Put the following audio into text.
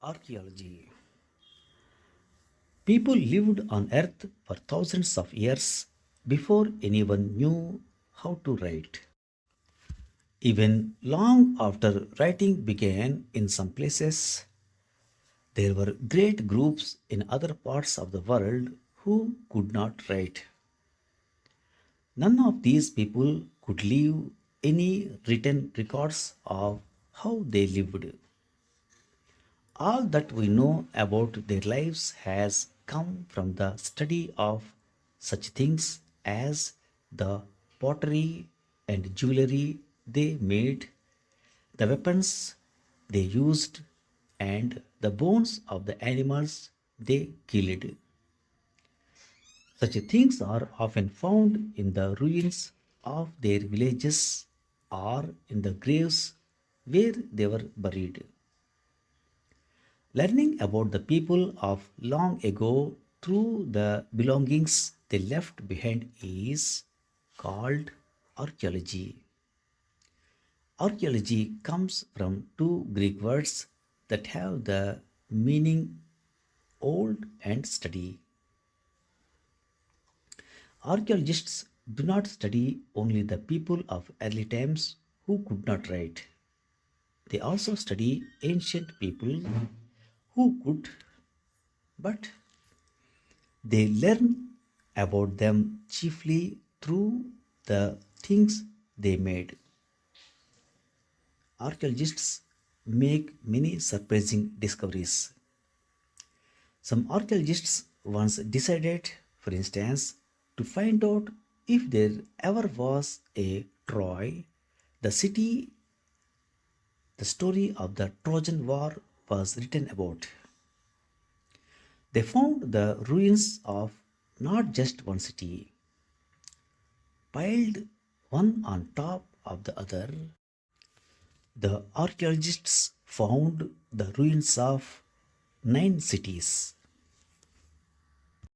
Archaeology. People lived on Earth for thousands of years before anyone knew how to write. Even long after writing began in some places, there were great groups in other parts of the world who could not write. None of these people could leave any written records of how they lived. All that we know about their lives has come from the study of such things as the pottery and jewelry they made, the weapons they used, and the bones of the animals they killed. Such things are often found in the ruins of their villages or in the graves where they were buried. Learning about the people of long ago through the belongings they left behind is called archaeology. Archaeology comes from two Greek words that have the meaning old and study. Archaeologists do not study only the people of early times who could not write. They also study ancient people who could, but they learn about them chiefly through the things they made. Archaeologists make many surprising discoveries. Some archaeologists once decided, for instance, to find out if there ever was a Troy, the city the story of the Trojan War was written about. They found the ruins of not just one city, piled one on top of the other. The archaeologists found the ruins of 9 cities.